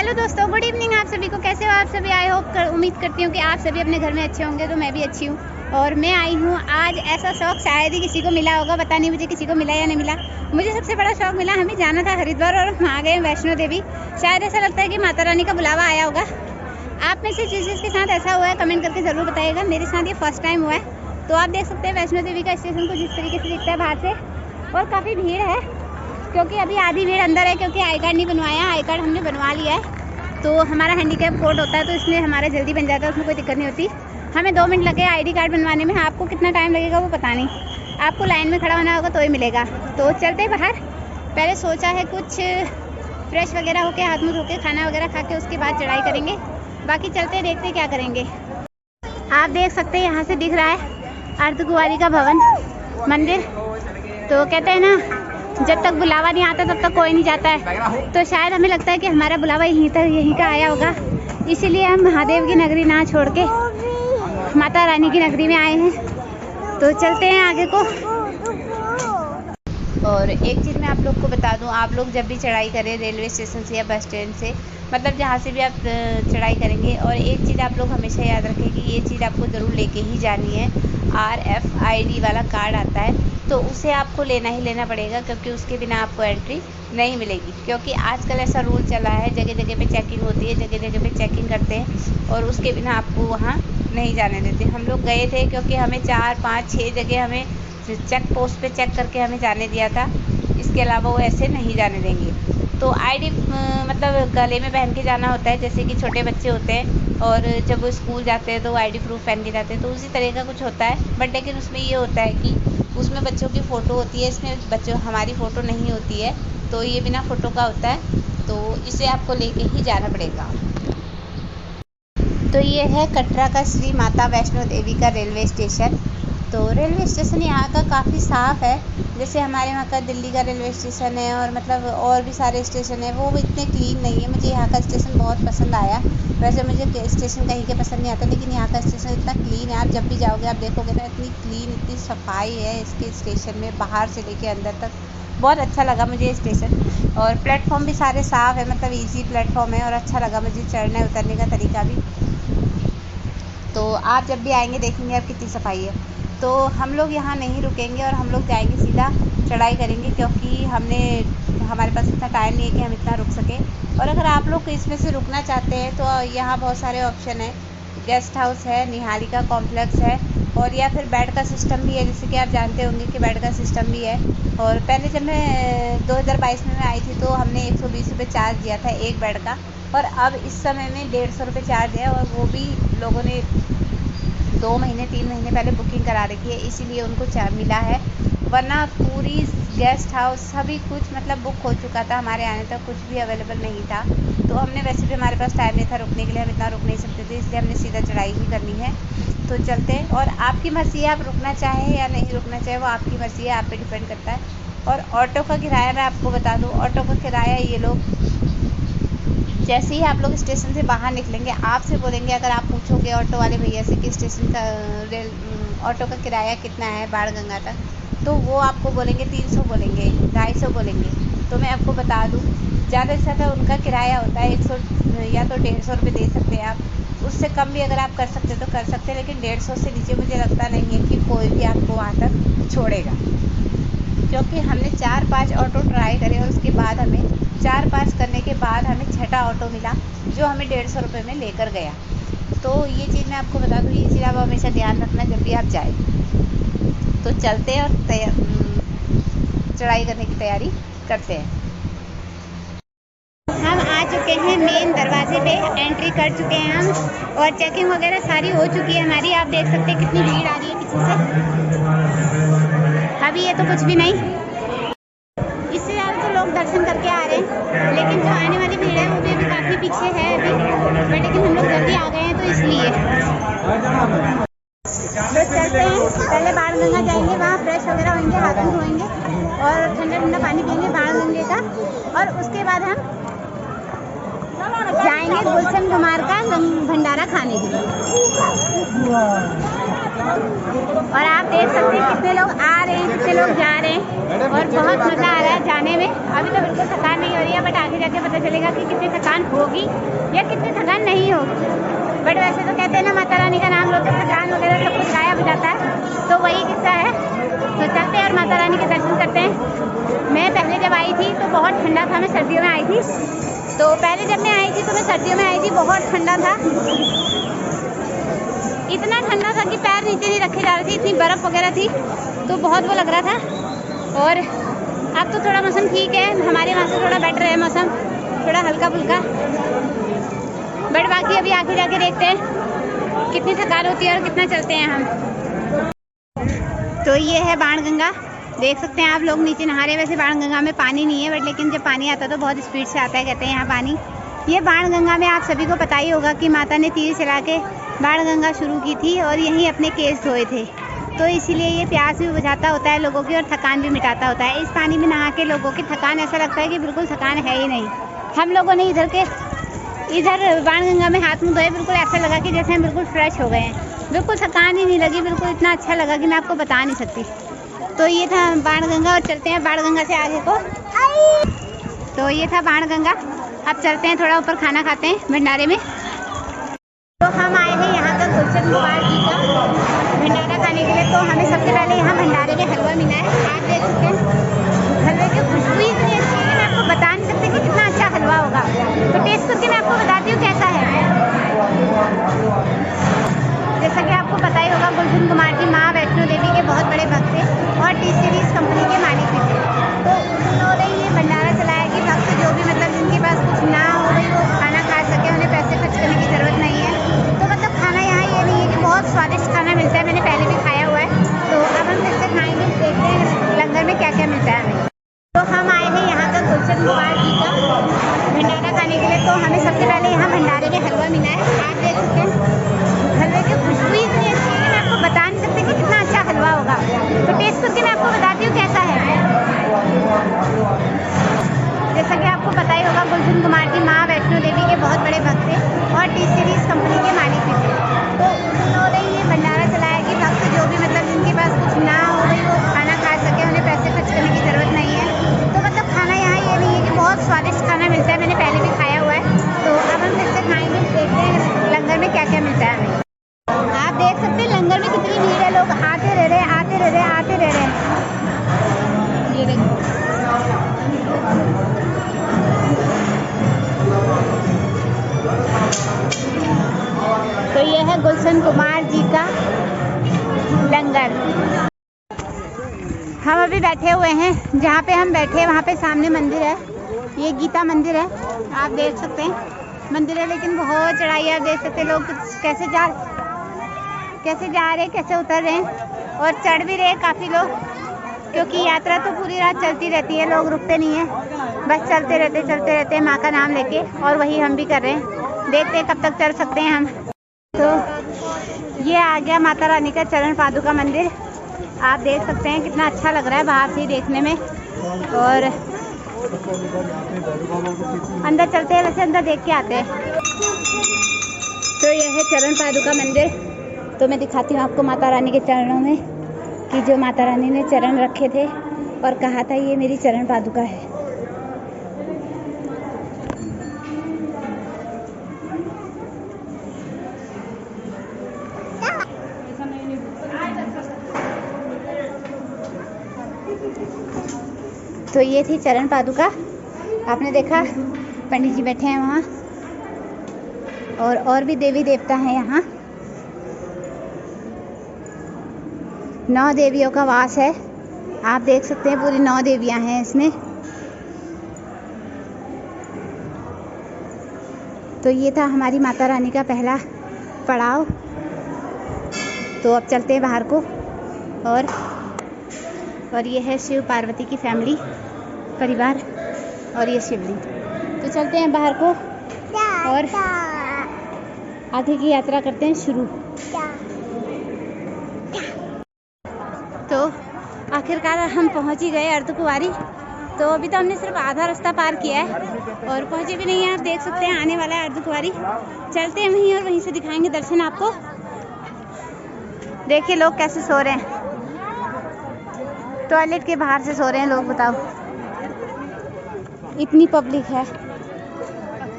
Hello दोस्तों, good evening आप सभी को। कैसे हो आप सभी? आई होप उम्मीद करती हूँ कि आप सभी अपने घर में अच्छे होंगे। तो मैं भी अच्छी हूँ और मैं आई हूँ आज। ऐसा शौक शायद ही किसी को मिला होगा, पता नहीं मुझे किसी को मिला या नहीं मिला। मुझे सबसे बड़ा शौक मिला, हमें जाना था हरिद्वार और वहाँ गए वैष्णो देवी। शायद ऐसा लगता है कि माता रानी का बुलावा आया होगा। आप में से जिसके साथ ऐसा हुआ है कमेंट करके ज़रूर बताइएगा। मेरे साथ ये फर्स्ट टाइम हुआ है। तो आप देख सकते हैं वैष्णो देवी का स्टेशन कुछ इस तरीके से दिखता है बाहर से, और काफ़ी भीड़ है क्योंकि अभी आधी भीड़ अंदर है क्योंकि आई कार्ड नहीं बनवाया। आई कार्ड हमने बनवा लिया है तो हमारा हैंडीकैप कोड होता है तो इसलिए हमारा जल्दी बन जाता है, उसमें कोई दिक्कत नहीं होती। हमें 2 मिनट लगे आईडी कार्ड बनवाने में। आपको कितना टाइम लगेगा वो पता नहीं, आपको लाइन में खड़ा होना होगा तो ही मिलेगा। तो चलते बाहर। पहले सोचा है कुछ फ्रेश वगैरह होके, हाथ मुँह धो के, खाना वगैरह खा के उसके बाद चढ़ाई करेंगे। बाकी चलते देखते क्या करेंगे। आप देख सकते हैं यहाँ से दिख रहा है अर्धकुंवारी का भवन मंदिर। तो कहते हैं ना, जब तक बुलावा नहीं आता तब तक कोई नहीं जाता है। तो शायद हमें लगता है कि हमारा बुलावा यहीं का आया होगा, इसीलिए हम महादेव की नगरी ना छोड़ के माता रानी की नगरी में आए हैं। तो चलते हैं आगे को। और एक चीज़ मैं आप लोग को बता दूं, आप लोग जब भी चढ़ाई करें रेलवे स्टेशन से या बस स्टैंड से, मतलब जहाँ से भी आप चढ़ाई करेंगे, और एक चीज़ आप लोग हमेशा याद रखें कि ये चीज़ आपको ज़रूर लेके ही जानी है। RFID वाला कार्ड आता है तो उसे आपको लेना ही लेना पड़ेगा, क्योंकि उसके बिना आपको एंट्री नहीं मिलेगी। क्योंकि आजकल ऐसा रूल चला है, जगह जगह पे चेकिंग होती है, जगह जगह पे चेकिंग करते हैं और उसके बिना आपको वहाँ नहीं जाने देते। हम लोग गए थे क्योंकि हमें 4, 5, 6 जगह हमें चेक पोस्ट पे चेक करके हमें जाने दिया था। इसके अलावा वो ऐसे नहीं जाने देंगे। तो आईडी मतलब गले में पहन के जाना होता है, जैसे कि छोटे बच्चे होते हैं और जब वो स्कूल जाते हैं तो आईडी प्रूफ पहन के जाते हैं, तो उसी तरह का कुछ होता है। बट लेकिन उसमें ये होता है कि उसमें बच्चों की फ़ोटो होती है, इसमें बच्चों हमारी फ़ोटो नहीं होती है। तो ये बिना फ़ोटो का होता है, तो इसे आपको लेके ही जाना पड़ेगा। तो ये है कटरा का श्री माता वैष्णो देवी का रेलवे स्टेशन। तो रेलवे स्टेशन यहाँ का काफ़ी साफ़ है, जैसे हमारे वहाँ का दिल्ली का रेलवे स्टेशन है और मतलब और भी सारे स्टेशन है, वो इतने क्लीन नहीं है। मुझे यहाँ का स्टेशन बहुत पसंद आया। वैसे मुझे स्टेशन कहीं के पसंद नहीं आता, लेकिन यहाँ का स्टेशन इतना क्लीन है। आप जब भी जाओगे आप देखोगे ना, इतनी क्लीन, इतनी सफाई है इसके स्टेशन में, बाहर से लेके अंदर तक। बहुत अच्छा लगा मुझे ये स्टेशन। और प्लेटफॉर्म भी सारे साफ़ है, मतलब ईजी प्लेटफॉर्म है और अच्छा लगा मुझे चढ़ने उतरने का तरीका भी। तो आप जब भी आएंगे देखेंगे आप कितनी सफाई है। तो हम लोग यहाँ नहीं रुकेंगे और हम लोग जाएंगे सीधा चढ़ाई करेंगे, क्योंकि हमारे पास इतना टाइम नहीं है कि हम इतना रुक सकें। और अगर आप लोग इसमें से रुकना चाहते हैं तो यहाँ बहुत सारे ऑप्शन है। गेस्ट हाउस है, निहारिका कॉम्प्लेक्स है, और या फिर बेड का सिस्टम भी है, जैसे कि आप जानते होंगे कि बेड का सिस्टम भी है। और पहले जब मैं 2022 में आई थी तो हमने 120 रुपये चार्ज दिया था एक बेड का, और अब इस समय में 150 रुपये चार्ज है। और वो भी लोगों ने 2 महीने 3 महीने पहले बुकिंग करा रखी है, इसीलिए उनको मिला है। वरना पूरी गेस्ट हाउस सभी कुछ मतलब बुक हो चुका था, हमारे आने तक कुछ भी अवेलेबल नहीं था। तो हमने वैसे भी हमारे पास टाइम नहीं था रुकने के लिए, हम इतना रुक नहीं सकते थे, इसलिए हमने सीधा चढ़ाई ही करनी है। तो चलते हैं। और आपकी मर्ज़ी है, आप रुकना चाहें या नहीं रुकना चाहें वो आपकी मर्ज़ी है, आप पे डिपेंड करता है। और ऑटो का किराया मैं आपको बता दूँ, ऑटो का किराया ये लोग जैसे ही आप लोग स्टेशन से बाहर निकलेंगे आपसे बोलेंगे, अगर आप पूछोगे ऑटो वाले भैया से कि स्टेशन का ऑटो का किराया कितना है बाणगंगा तक, तो वो आपको बोलेंगे 300 बोलेंगे, 250 बोलेंगे। तो मैं आपको बता दूं, ज़्यादा से ज़्यादा उनका किराया होता है 100 या तो 150 रुपये दे सकते हैं आप। उससे कम भी अगर आप कर सकते तो कर सकते हैं, लेकिन 150 से नीचे मुझे लगता नहीं है कि कोई भी आपको वहाँ तक छोड़ेगा। क्योंकि हमने 4-5 ऑटो ट्राई करे और उसके बाद हमें 4-5 करने के बाद हमें छठा ऑटो मिला जो हमें 150 रुपये में लेकर गया। तो ये चीज़ मैं आपको बता दूँ, ये चीज़ आप हमेशा ध्यान रखना जब भी आप जाए। तो चलते हैं और चढ़ाई करने की तैयारी करते हैं। हम आ चुके हैं मेन दरवाजे पे, एंट्री कर चुके हैं हम, और चेकिंग वगैरह सारी हो चुकी है हमारी। आप देख सकते हैं कितनी भीड़ आ रही है पीछे से। अभी ये तो कुछ भी नहीं, इससे ज़्यादा तो लोग दर्शन करके आ रहे हैं, लेकिन जो आने वाली भीड़ है वो भी अभी काफ़ी पीछे है अभी। बट लेकिन हम लोग जल्दी आ गए हैं तो इसलिए। तो चलते हैं, पहले बाणगंगा जाएंगे, वहाँ फ्रेश वगैरह होंगे, हाथ मुँह धोएंगे और ठंडा ठंडा पानी पिएंगे बाणगंगे का। और उसके बाद हम जाएंगे गुलशन कुमार का भंडारा खाने के लिए। और आप देख सकते हैं कितने लोग आ रहे हैं, कितने लोग जा रहे हैं और बहुत मज़ा आ रहा है जाने में। अभी तो बिल्कुल थकान नहीं हो रही है, बट आगे जाके पता चलेगा कि कितनी थकान होगी या कितनी थकान नहीं होगी। बट वैसे तो कहते हैं ना, माता रानी का नाम लो तो थकान वगैरह सब कुछ गायब हो जाता है, तो वही किस्सा है। तो चलते हैं और माता रानी के दर्शन करते हैं। मैं पहले जब आई थी तो बहुत ठंडा था, मैं सर्दियों में आई थी। तो पहले जब मैं आई थी तो मैं सर्दियों में आई थी, बहुत ठंडा था, इतना ठंडा था कि पैर नीचे नहीं रखे जा रहे थे, इतनी बर्फ़ वगैरह थी, तो बहुत वो लग रहा था। और अब तो थोड़ा मौसम ठीक है, हमारे वहाँ से थोड़ा बेटर है मौसम, थोड़ा हल्का फुल्का। बट बाकी अभी आगे जाके देखते हैं कितनी थकान होती है और कितना चलते हैं हम। तो ये है बाणगंगा, देख सकते हैं आप लोग नीचे नहा रहे हैं। वैसे बाणगंगा में पानी नहीं है, बट लेकिन जब पानी आता है तो बहुत स्पीड से आता है, कहते हैं यहाँ पानी। ये बाणगंगा में आप सभी को पता ही होगा कि माता ने तीर चला के बाणगंगा शुरू की थी और यहीं अपने केस धोए थे, तो इसीलिए ये प्यास भी बुझाता होता है लोगों की और थकान भी मिटाता होता है। इस पानी में नहा के लोगों की थकान ऐसा लगता है कि बिल्कुल थकान है ही नहीं। हम लोगों ने इधर बाणगंगा में हाथ मुँह धोए, बिल्कुल ऐसा लगा कि जैसे हम बिल्कुल फ्रेश हो गए हैं, बिल्कुल थकान ही नहीं लगी, बिल्कुल इतना अच्छा लगा कि मैं आपको बता नहीं सकती। तो ये था बाणगंगा, और चलते हैं बाणगंगा से आगे को। तो ये था बाणगंगा, अब चलते हैं थोड़ा ऊपर, खाना खाते हैं भंडारे में। तो हम आए हैं यहाँ का गुलशन कुमार जी का भंडारा खाने के लिए। तो हमें सबसे पहले यहाँ भंडारे में हलवा मिला है, आप देख सकते हैं। हलवे की खुशबू इतनी अच्छी है कि मैं आपको बता नहीं सकती कि कितना अच्छा हलवा होगा। तो टेस्ट करके मैं आपको बताती हूँ कैसा है। जैसा कि आपको पता ही होगा, गुलशन कुमार जी माँ वैष्णो देवी के बहुत बड़े भक्त थे और टी सीरीज कंपनी के मालिक भी थे। तो उन्होंने ये भंडारा चलाया कि भक्त जो भी मतलब जिनके पास कुछ ना हो भाई वो खाना खा सके, उन्हें पैसे खर्च करने की ज़रूरत नहीं है। तो मतलब खाना यहाँ ये नहीं है कि बहुत स्वादिष्ट खाना मिलता है, मैंने पहले भी खाया हुआ है। तो अब हम फिर से खाएँगे, देखते हैं लंगर में क्या क्या मिलता है हमें। तो हम आए हैं यहाँ का गुलशन कुमार जी का भंडारा खाने के लिए। तो हमें सबसे पहले यहाँ भंडारे में हलवा मिला है, आप देख सकते हैं। हलवे की खुशबू इतनी अच्छी है कि मैं आपको बता नहीं सकती कि कितना अच्छा हलवा होगा। तो टेस्ट करके मैं आपको बताती हूँ कैसा है। जैसा कि आपको पता ही होगा, गुलशन कुमार जी माँ वैष्णो देवी के बहुत बड़े भक्त थे और टी सीरीज कंपनी के मालिक भी थे। तो उन्होंने ये भंडारा चलाया कि भक्त जो भी मतलब जिनके पास कुछ ना हो भाई वो खाना खा सके, उन्हें पैसे खर्च करने की ज़रूरत नहीं है। तो मतलब खाना यहाँ ये नहीं है कि बहुत स्वादिष्ट खाना मिलता है, मैंने पहले भी खाया हुआ है। तो अब हम फिर से खाएँगे, देखते हैं लंगर में क्या क्या मिलता है हमें। आप देख सकते हैं लंगर में कितनी भीड़ है, लोग आते रह रहे हैं, आते रह रहे हैं, आते रह रहे हैं। ये देखो, तो ये है गुलशन कुमार जी का लंगर। हम अभी बैठे हुए हैं, जहाँ पे हम बैठे हैं वहाँ पे सामने मंदिर है, ये गीता मंदिर है, आप देख सकते हैं। मंदिर है लेकिन बहुत चढ़ाई है, आप देख सकते हैं लोग कैसे जा रहे हैं, कैसे उतर रहे हैं और चढ़ भी रहे हैं काफ़ी लोग, क्योंकि यात्रा तो पूरी रात चलती रहती है, लोग रुकते नहीं हैं, बस चलते रहते हैं माँ का नाम लेके। और वही हम भी कर रहे हैं, देखते हैं कब तक चल सकते हैं हम। तो ये आ गया माता रानी का चरण पादुका मंदिर, आप देख सकते हैं कितना अच्छा लग रहा है बाहर से देखने में। और अंदर चलते हैं, वैसे अंदर देख के आते हैं। तो यह है चरण पादुका मंदिर। तो मैं दिखाती हूँ आपको माता रानी के चरणों में कि जो माता रानी ने चरण रखे थे और कहा था ये मेरी चरण पादुका है। तो ये थी चरण पादुका, आपने देखा पंडित जी बैठे हैं वहाँ, और भी देवी देवता हैं यहाँ। 9 देवियों का वास है, आप देख सकते हैं, पूरी 9 देवियाँ हैं इसमें। तो ये था हमारी माता रानी का पहला पड़ाव। तो अब चलते हैं बाहर को। और ये है शिव पार्वती की फैमिली, परिवार, और ये शिवलिंग। तो चलते हैं बाहर को और आगे की यात्रा करते हैं शुरू। तो आखिरकार हम पहुंच ही गए अर्धकुंवारी। तो अभी तो हमने सिर्फ आधा रास्ता पार किया है और पहुंचे भी नहीं हैं, आप देख सकते हैं आने वाला है अर्धकुंवारी। चलते हैं वहीं और वहीं से दिखाएंगे दर्शन आपको। देखिए लोग कैसे सो रहे हैं, टॉयलेट के बाहर से सो रहे हैं लोग, बताओ इतनी पब्लिक है।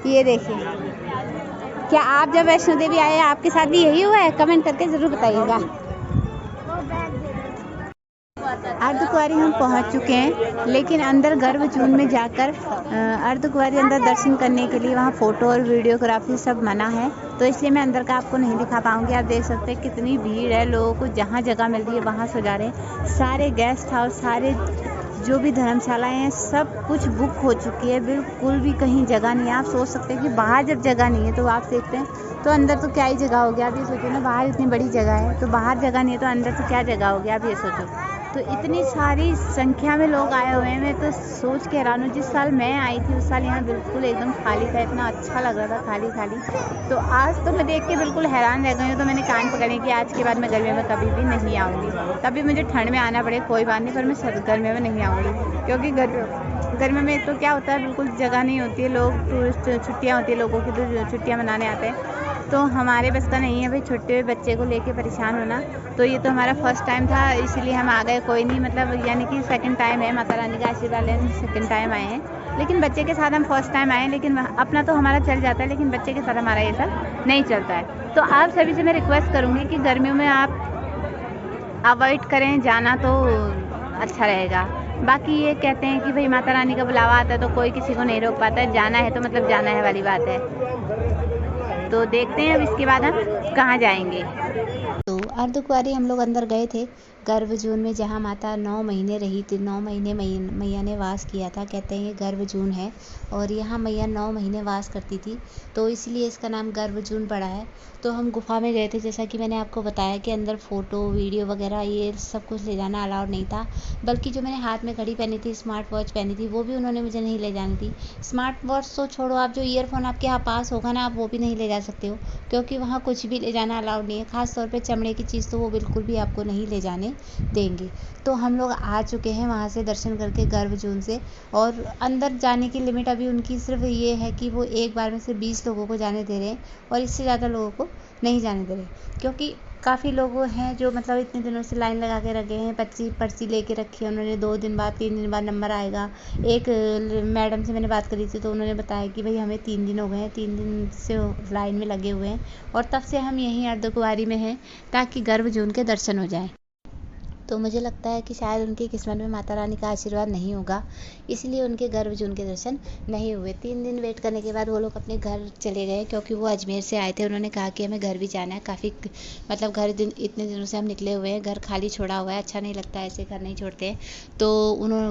ये देखिए, क्या आप जब वैष्णो देवी आए आपके साथ भी यही हुआ है? कमेंट करके ज़रूर बताइएगा। अर्धकुंवारी हम पहुंच चुके हैं, लेकिन अंदर गर्भजून में जाकर अर्धकुंवारी अंदर दर्शन करने के लिए वहां फ़ोटो और वीडियोग्राफी सब मना है, तो इसलिए मैं अंदर का आपको नहीं दिखा पाऊंगी। आप देख सकते हैं कितनी भीड़ है, लोगों को जहां जगह मिल रही है वहां सो जा रहे हैं। सारे गेस्ट हाउस, सारे जो भी धर्मशालाएं हैं सब कुछ बुक हो चुकी है, बिल्कुल भी कहीं जगह नहीं है। आप सोच सकते हैं कि बाहर जब जगह नहीं है तो आप देखते हैं तो अंदर तो क्या ही जगह होगी। आप ये सोचो ना, बाहर इतनी बड़ी जगह है तो बाहर जगह नहीं है तो अंदर तो क्या जगह होगी, आप ये सोचो। तो इतनी सारी संख्या में लोग आए हुए हैं, मैं तो सोच के हैरान हूँ। जिस साल मैं आई थी उस साल यहाँ बिल्कुल एकदम खाली था, इतना अच्छा लग रहा था, खाली खाली। तो आज तो मैं देख के बिल्कुल हैरान रह गई हूँ। तो मैंने कान पकड़े कि आज के बाद मैं गर्मी में कभी भी नहीं आऊँगी। कभी मुझे ठंड में आना पड़े कोई बात नहीं, पर मैं गर्मी में नहीं आऊँगी, क्योंकि गर्मी में तो क्या होता है, बिल्कुल जगह नहीं होती है। लोग टूरिस्ट छुट्टियाँ होती है लोगों की, तो छुट्टियाँ मनाने आते हैं, तो हमारे बस का नहीं है भाई छोटे हुए बच्चे को लेके परेशान होना। तो ये तो हमारा फर्स्ट टाइम था, इसलिए हम आ गए। कोई नहीं, मतलब यानी कि सेकंड टाइम है, माता रानी का आशीर्वाद लेने सेकंड टाइम आए हैं, लेकिन बच्चे के साथ हम फर्स्ट टाइम आए हैं। लेकिन अपना तो हमारा चल जाता है, लेकिन बच्चे के साथ हमारा ये सब नहीं चलता है। तो आप सभी से मैं रिक्वेस्ट करूँगी कि गर्मियों में आप अवॉइड करें जाना, तो अच्छा रहेगा। बाकी ये कहते हैं कि भाई माता रानी का बुलावा आता है तो कोई किसी को नहीं रोक पाता है, जाना है तो मतलब जाना है वाली बात है। तो देखते हैं अब इसके बाद हम कहाँ जाएंगे। तो अर्धकुंवारी हम लोग अंदर गए थे गर्भजून में, जहाँ माता 9 महीने रही थी। 9 महीने मैया ने वास किया था। कहते हैं ये गर्भजून है और यहाँ मैया 9 महीने वास करती थी, तो इसलिए इसका नाम गर्भजून पड़ा है। तो हम गुफा में गए थे, जैसा कि मैंने आपको बताया कि अंदर फ़ोटो वीडियो वगैरह ये सब कुछ ले जाना अलाउड नहीं था। बल्कि जो मैंने हाथ में घड़ी पहनी थी, स्मार्ट वॉच पहनी थी, वो भी उन्होंने मुझे नहीं ले जानी थी। स्मार्ट वॉच तो छोड़ो, आप जो ईयरफोन आपके यहाँ पास होगा ना, आप वो भी नहीं ले जा सकते हो, क्योंकि वहाँ कुछ भी ले जाना अलाउड नहीं है। ख़ास तौर पे चमड़े की चीज़ तो वो बिल्कुल भी आपको नहीं ले जाने देंगे। तो हम लोग आ चुके हैं वहाँ से दर्शन करके गर्भजून से, और अंदर जाने की लिमिट अभी उनकी सिर्फ ये है कि वो एक बार में से 20 लोगों को जाने दे रहे हैं, और इससे ज़्यादा लोगों को नहीं जाने दे रहे, क्योंकि काफ़ी लोग हैं जो मतलब इतने दिनों से लाइन लगा के रखे हैं। पर्ची लेके रखी है उन्होंने, 2 दिन बाद 3 दिन बाद नंबर आएगा। एक मैडम से मैंने बात करी थी तो उन्होंने बताया कि भाई हमें 3 दिन हो गए हैं, 3 दिन से लाइन में लगे हुए हैं, और तब से हम यहीं अर्धकुंवारी में हैं ताकि गर्भजून के दर्शन हो जाएं। तो मुझे लगता है कि शायद उनकी किस्मत में माता रानी का आशीर्वाद नहीं होगा, इसलिए उनके गर्भजून के दर्शन नहीं हुए। 3 दिन वेट करने के बाद वो लोग अपने घर चले गए, क्योंकि वो अजमेर से आए थे। उन्होंने कहा कि हमें घर भी जाना है, काफ़ी मतलब इतने दिनों से हम निकले हुए हैं, घर खाली छोड़ा हुआ है, अच्छा नहीं लगता है, ऐसे घर नहीं छोड़ते हैं। तो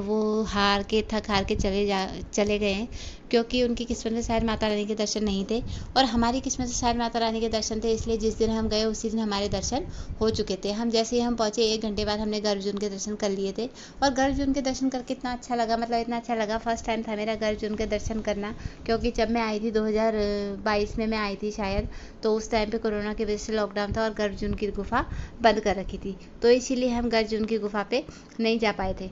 वो थक हार के चले गए हैं, क्योंकि उनकी किस्मत में शायद माता रानी के दर्शन नहीं थे, और हमारी किस्मत में शायद माता रानी के दर्शन थे, इसलिए जिस दिन हम गए उसी दिन हमारे दर्शन हो चुके थे। हम जैसे ही हम पहुँचे 1 घंटे बाद हमने गर्भजून के दर्शन कर लिए थे, और गर्भजून के दर्शन करके इतना अच्छा लगा, मतलब इतना अच्छा लगा। फर्स्ट टाइम था मेरा गर्भजून के दर्शन करना, क्योंकि जब मैं आई थी 2022 में मैं आई थी शायद, तो उस टाइम पे कोरोना की वजह से लॉकडाउन था और गर्भजून की गुफा बंद कर रखी थी, तो इसीलिए हम गर्भजून की गुफा पे नहीं जा पाए थे।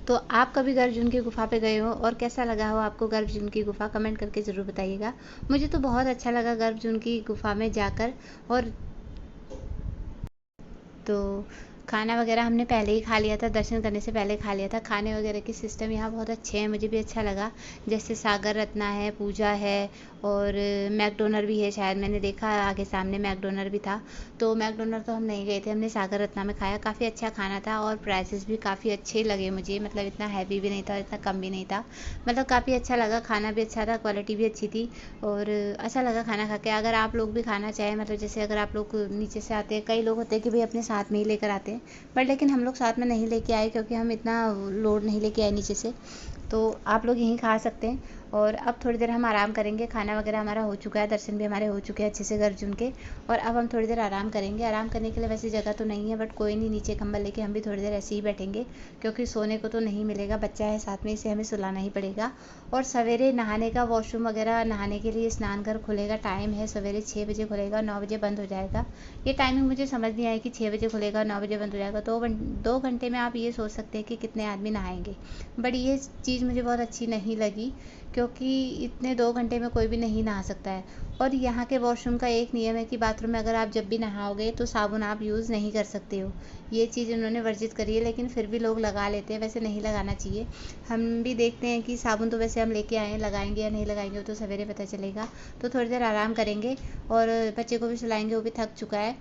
तो आप कभी गर्भजून की गुफा पे गए हो, और कैसा लगा हो आपको गर्भजून की गुफा, कमेंट करके ज़रूर बताइएगा। मुझे तो बहुत अच्छा लगा गर्भजून की गुफा में जाकर। और तो खाना वगैरह हमने पहले ही खा लिया था, दर्शन करने से पहले खा लिया था। खाने वगैरह के सिस्टम यहाँ बहुत अच्छे हैं, मुझे भी अच्छा लगा। जैसे सागर रत्ना है, पूजा है, और मैकडोनर भी है शायद, मैंने देखा आगे सामने मैकडोनर भी था। तो मैकडोनर तो हम नहीं गए थे, हमने सागर रत्ना में खाया। काफ़ी अच्छा खाना था और प्राइसेस भी काफ़ी अच्छे लगे मुझे, मतलब इतना हैवी भी नहीं था, इतना कम भी नहीं था, मतलब काफ़ी अच्छा लगा। खाना भी अच्छा था, क्वालिटी भी अच्छी थी, और अच्छा लगा खाना खा के। अगर आप लोग भी खाना चाहें, मतलब जैसे अगर आप लोग नीचे से आते हैं, कई लोग होते हैं कि भाई अपने साथ में ही लेकर आते हैं, बट लेकिन हम लोग साथ में नहीं लेके आए, क्योंकि हम इतना लोड नहीं लेके आए नीचे से। तो आप लोग यहीं खा सकते हैं, और अब थोड़ी देर हम आराम करेंगे। खाना वगैरह हमारा हो चुका है, दर्शन भी हमारे हो चुके हैं अच्छे से गर्भजून के, और अब हम थोड़ी देर आराम करेंगे। आराम करने के लिए वैसे जगह तो नहीं है, बट कोई नहीं, नीचे कंबल लेके हम भी थोड़ी देर ऐसे ही बैठेंगे, क्योंकि सोने को तो नहीं मिलेगा, बच्चा है साथ में, इसे हमें सुलाना ही पड़ेगा। और सवेरे नहाने का वॉशरूम वगैरह, नहाने के लिए स्नान घर खुलेगा, टाइम है सवेरे 6 बजे खुलेगा, 9 बजे बंद हो जाएगा। ये टाइमिंग मुझे समझ नहीं आई कि 6 बजे खुलेगा 9 बजे बंद हो जाएगा। 2 घंटे में आप ये सोच सकते हैं कि कितने आदमी नहाएंगे, बट ये चीज़ चीज़ मुझे बहुत अच्छी नहीं लगी, क्योंकि इतने 2 घंटे में कोई भी नहीं नहा सकता है। और यहाँ के वॉशरूम का एक नियम है कि बाथरूम में अगर आप जब भी नहाओगे तो साबुन आप यूज़ नहीं कर सकते हो। ये चीज़ उन्होंने वर्जित करी है, लेकिन फिर भी लोग लगा लेते हैं, वैसे नहीं लगाना चाहिए। हम भी देखते हैं कि साबुन तो वैसे हम लेके आए हैं, लगाएंगे या नहीं लगाएंगे वो तो सवेरे पता चलेगा। तो थोड़ी देर आराम करेंगे और बच्चे को भी सुलाएंगे, वो भी थक चुका है।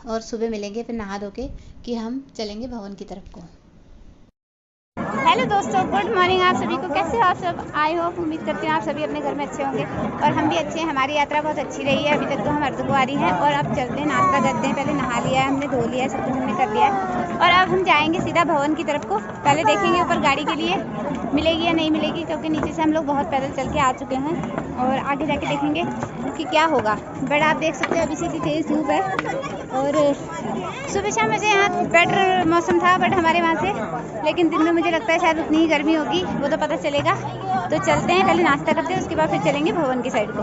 और सुबह मिलेंगे फिर नहा धो के कि हम चलेंगे भवन की तरफ को। हेलो दोस्तों, गुड मॉर्निंग आप सभी को। कैसे हो आप सब? आई होप, उम्मीद करती हूँ आप सभी अपने घर में अच्छे होंगे और हम भी अच्छे हैं। हमारी यात्रा बहुत अच्छी रही है। अभी तक तो हम अर्धकुंवारी हैं और अब चलते हैं, नाश्ता करते हैं। पहले नहा लिया है हमने, धो लिया है, सब कुछ हमने कर लिया है और अब हम जाएंगे सीधा भवन की तरफ को। पहले देखेंगे ऊपर गाड़ी के लिए मिलेगी या नहीं मिलेगी, क्योंकि नीचे से हम लोग बहुत पैदल चल के आ चुके हैं और आगे जाके देखेंगे कि क्या होगा। बट आप देख सकते हो अभी से तेज़ धूप है और सुबह शाम वैसे यहाँ बेटर मौसम था बट हमारे वहाँ से, लेकिन दिन में मुझे लगता है शायद उतनी ही गर्मी होगी, वो तो पता चलेगा। तो चलते हैं, पहले नाश्ता करते हैं, उसके बाद फिर चलेंगे भवन की साइड को।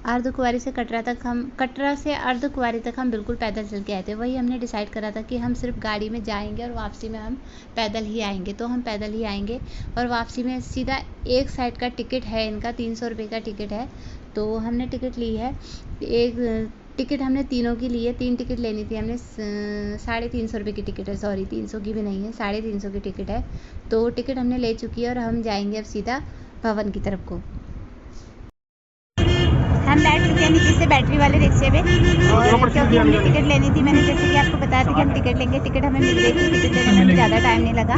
अर्धकुंवारी से कटरा से अर्धकुंवारी तक हम बिल्कुल पैदल चल के आए थे। वही हमने डिसाइड करा था कि हम सिर्फ गाड़ी में जाएंगे और वापसी में हम पैदल ही आएंगे। तो हम पैदल ही आएंगे और वापसी में सीधा एक साइड का टिकट है इनका, 300 रुपये का टिकट है। तो हमने टिकट ली है, एक टिकट हमने तीनों की ली है। 3 टिकट लेनी थी हमने, 350 रुपये की टिकट है, सॉरी 300 की भी नहीं है, 350 की टिकट है। तो टिकट हमने ले चुकी है और हम जाएंगे अब सीधा भवन की तरफ को। हम बैठ चुके हैं नीचे से बैटरी वाले रिक्शे में और क्योंकि हमने टिकट लेनी थी, मैंने जैसे कि आपको बताया था कि हम टिकट लेंगे। टिकट हमें मिल गई थी, टिकट लेने में ज़्यादा टाइम नहीं लगा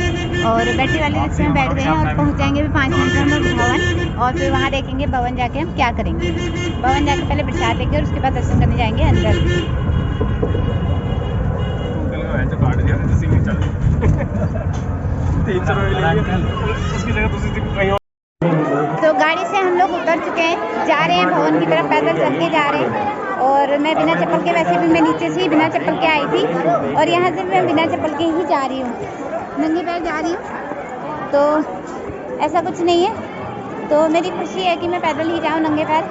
और बैटरी वाले रिक्शे में बैठ गए हैं और पहुंच जाएंगे भी 5 मिनट में हम लोग भवन। और फिर वहाँ देखेंगे भवन जाके हम क्या करेंगे। भवन जाके पहले प्रसाद लेंगे और उसके बाद दर्शन करने जाएंगे अंदर। तो गाड़ी से हम लोग उतर चुके हैं, जा रहे हैं भवन की तरफ, पैदल चल के जा रहे हैं। और मैं बिना चप्पल के, वैसे भी मैं नीचे से ही बिना चप्पल के आई थी और यहाँ से मैं बिना चप्पल के ही जा रही हूँ, नंगे पैर जा रही हूँ। तो ऐसा कुछ नहीं है, तो मेरी खुशी है कि मैं पैदल ही जाऊँ नंगे पैर।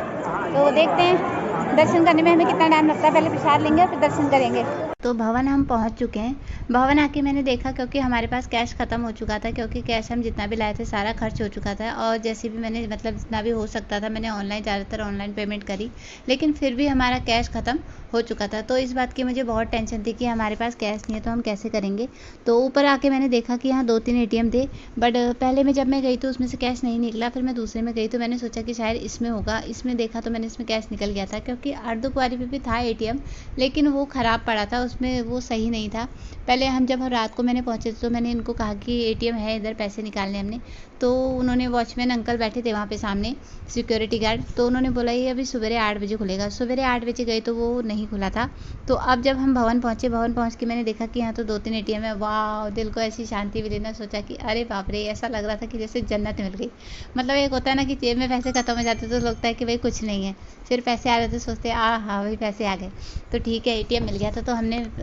तो देखते हैं दर्शन करने में हमें कितना टाइम लगता है। पहले प्रसाद लेंगे और फिर दर्शन करेंगे। तो भवन हम पहुंच चुके हैं। भवन आके मैंने देखा, क्योंकि हमारे पास कैश ख़त्म हो चुका था, क्योंकि कैश हम जितना भी लाए थे सारा खर्च हो चुका था। और जैसे भी मैंने मतलब जितना भी हो सकता था मैंने ऑनलाइन, ज़्यादातर ऑनलाइन पेमेंट करी, लेकिन फिर भी हमारा कैश ख़त्म हो चुका था। तो इस बात की मुझे बहुत टेंशन थी कि हमारे पास कैश नहीं है तो हम कैसे करेंगे। तो ऊपर आके मैंने देखा कि यहाँ 2-3 ATM थे, बट पहले में जब मैं गई तो उसमें से कैश नहीं निकला। फिर मैं दूसरे में गई तो मैंने सोचा कि शायद इसमें होगा, इसमें देखा तो मैंने इसमें कैश निकल गया था, क्योंकि अर्धकुंवारी में भी था ATM, लेकिन वो ख़राब पड़ा था, उसमें वो सही नहीं था। पहले जब रात को मैंने पहुंचे तो मैंने इनको कहा कि ATM है इधर, पैसे निकालने हमने। तो उन्होंने, वॉचमैन अंकल बैठे थे वहाँ पे सामने, सिक्योरिटी गार्ड, तो उन्होंने बोला ये अभी सवेरे 8 बजे खुलेगा। सवेरे 8 बजे गए तो वो नहीं खुला था। तो अब जब हम भवन पहुँचे, भवन पहुँच के मैंने देखा कि यहाँ तो 2-3 ATM है। वाह, दिल को ऐसी शांति मिली ना, सोचा कि अरे बाप रे, ऐसा लग रहा था कि जैसे जन्नत मिल गई। मतलब एक होता है ना कि जेब में पैसे खत्म हो जाते तो लगता है कि भाई कुछ नहीं है, सिर्फ पैसे आ रहे थे, सोचते हाँ भाई पैसे आ गए। तो ठीक है, ATM मिल गया था। तो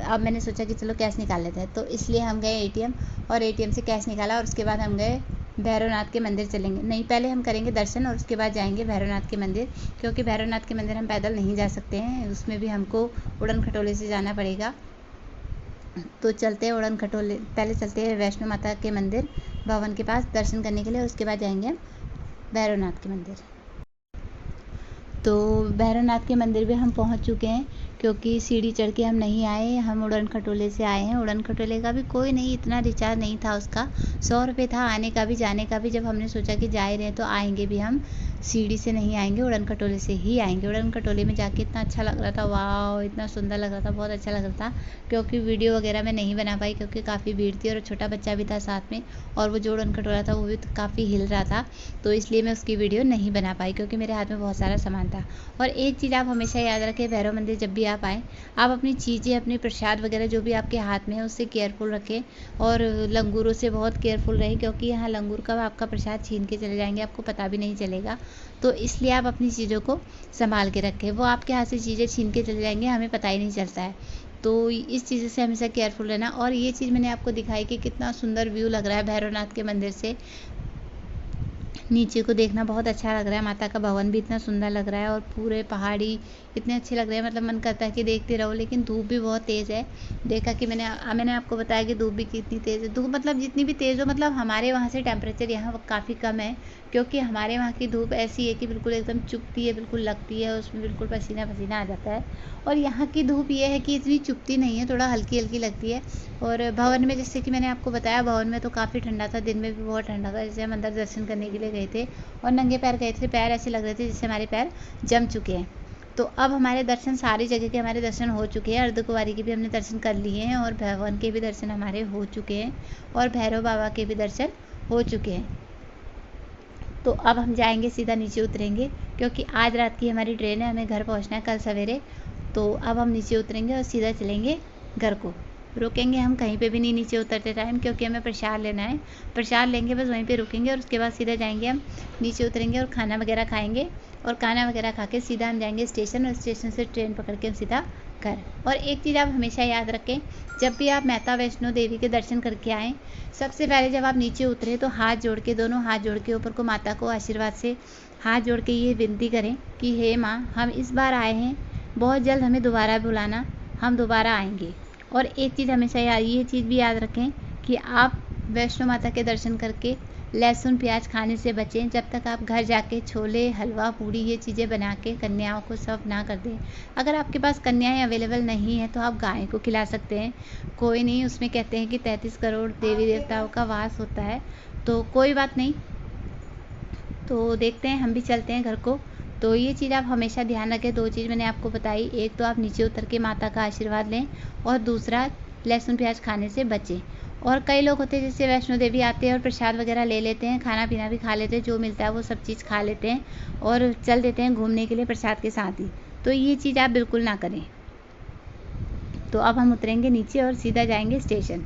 अब मैंने सोचा कि चलो कैश निकाल लेते हैं। तो इसलिए हम गए ATM और ATM से कैश निकाला और उसके बाद हम गए भैरवनाथ के मंदिर। चलेंगे नहीं, पहले हम करेंगे दर्शन और उसके बाद जाएंगे भैरवनाथ के मंदिर, क्योंकि भैरवनाथ के मंदिर हम पैदल नहीं जा सकते हैं, उसमें भी हमको उड़न खटोले से जाना पड़ेगा। तो चलते हैं उड़न खटोले, पहले चलते हैं वैष्णो माता के मंदिर भवन के पास दर्शन करने के लिए, उसके बाद जाएंगे हम भैरवनाथ के मंदिर। तो भैरवनाथ के मंदिर भी हम पहुंच चुके हैं, क्योंकि सीढ़ी चढ़ के हम नहीं आए, हम उड़न खटोले से आए हैं। उड़न खटोले का भी कोई नहीं, इतना रिचार्ज नहीं था उसका, 100 रुपये था आने का भी जाने का भी। जब हमने सोचा कि जा ही रहे हैं तो आएंगे भी हम, सीढ़ी से नहीं आएंगे, उड़न खटोले से ही आएंगे। उड़न खटोले में जाके इतना अच्छा लग रहा था, वाह इतना सुंदर लग रहा था, बहुत अच्छा लग रहा था। क्योंकि वीडियो वगैरह मैं नहीं बना पाई, क्योंकि काफ़ी भीड़ थी और छोटा बच्चा भी था साथ में, और वो जो उड़न खटोला था वो भी काफ़ी हिल रहा था, तो इसलिए मैं उसकी वीडियो नहीं बना पाई, क्योंकि मेरे हाथ में बहुत सारा सामान था। और एक चीज़ आप हमेशा याद रखें, भैरव मंदिर जब भी आप आएँ, आप अपनी चीज़ें, अपनी प्रसाद वगैरह जो भी आपके हाथ में है उससे केयरफुल रखें और लंगूरों से बहुत केयरफुल रहें, क्योंकि यहाँ लंगूर कब आपका प्रसाद छीन के चले जाएंगे आपको पता भी नहीं चलेगा। तो इसलिए आप अपनी चीज़ों को संभाल के रखें, वो आपके हाथ से चीज़ें छीन के चले जाएंगे, हमें पता ही नहीं चलता है। तो इस चीज़ से हमेशा केयरफुल रहना। और ये चीज़ मैंने आपको दिखाई कि कितना सुंदर व्यू लग रहा है भैरवनाथ के मंदिर से। नीचे को देखना बहुत अच्छा लग रहा है। माता का भवन भी इतना सुंदर लग रहा है और पूरे पहाड़ी इतने अच्छे लग रहे हैं, मतलब मन करता है कि देखते रहो। लेकिन धूप भी बहुत तेज़ है। देखा कि मैंने आपको बताया कि धूप भी कितनी तेज़ है। धूप मतलब जितनी भी तेज़ हो, मतलब हमारे वहाँ से टेम्परेचर यहाँ काफ़ी कम है, क्योंकि हमारे वहाँ की धूप ऐसी है कि बिल्कुल एकदम चुभती है, बिल्कुल लगती है, उसमें बिल्कुल पसीना पसीना आ जाता है। और यहाँ की धूप ये है कि इतनी चुभती नहीं है, थोड़ा हल्की हल्की लगती है। और भवन में, जैसे कि मैंने आपको बताया, भवन में तो काफ़ी ठंडा था, दिन में भी बहुत ठंडा था। जैसे हम अंदर दर्शन करने के लिए गए थे और नंगे पैर गए थे, पैर ऐसे लग रहे थे जैसे हमारे पैर जम चुके हैं। तो अब हमारे दर्शन, सारी जगह के हमारे दर्शन हो चुके हैं। अर्धकुंवारी के भी हमने दर्शन कर लिए हैं और भवन के भी दर्शन हमारे हो चुके हैं और भैरव बाबा के भी दर्शन हो चुके हैं। तो अब हम जाएंगे, सीधा नीचे उतरेंगे, क्योंकि आज रात की हमारी ट्रेन है, हमें घर पहुंचना है कल सवेरे। तो अब हम नीचे उतरेंगे और सीधा चलेंगे घर को। रुकेंगे हम कहीं पे भी नहीं नीचे उतरते टाइम, क्योंकि हमें प्रसाद लेना है। प्रसाद लेंगे, बस वहीं पे रुकेंगे और उसके बाद सीधा जाएंगे हम नीचे उतरेंगे और खाना वगैरह खाएंगे। और खाना वगैरह खा के सीधा हम जाएंगे स्टेशन, और स्टेशन से ट्रेन पकड़ के हम सीधा घर। और एक चीज़ आप हमेशा याद रखें, जब भी आप माता वैष्णो देवी के दर्शन करके आएँ, सबसे पहले जब आप नीचे उतरे तो हाथ जोड़ के, दोनों हाथ जोड़ के ऊपर को माता को आशीर्वाद से हाथ जोड़ के ये विनती करें कि हे माँ, हम इस बार आए हैं, बहुत जल्द हमें दोबारा बुलाना, हम दोबारा आएंगे। और एक चीज़ हमेशा ये चीज़ भी याद रखें कि आप वैष्णो माता के दर्शन करके लहसुन प्याज खाने से बचें, जब तक आप घर जाके छोले हलवा पूड़ी ये चीज़ें बना के कन्याओं को सर्व ना कर दें। अगर आपके पास कन्याएं अवेलेबल नहीं है तो आप गाय को खिला सकते हैं, कोई नहीं। उसमें कहते हैं कि 33 करोड़ देवी देवताओं का वास होता है, तो कोई बात नहीं। तो देखते हैं, हम भी चलते हैं घर को। तो ये चीज़ आप हमेशा ध्यान रखें। 2 चीज़ मैंने आपको बताई, एक तो आप नीचे उतर के माता का आशीर्वाद लें, और दूसरा लहसुन प्याज खाने से बचें। और कई लोग होते हैं जैसे वैष्णो देवी आते हैं और प्रसाद वगैरह ले लेते हैं, खाना पीना भी खा लेते हैं, जो मिलता है वो सब चीज़ खा लेते हैं और चल देते हैं घूमने के लिए प्रसाद के साथ ही। तो ये चीज़ आप बिल्कुल ना करें। तो अब हम उतरेंगे नीचे और सीधा जाएंगे स्टेशन।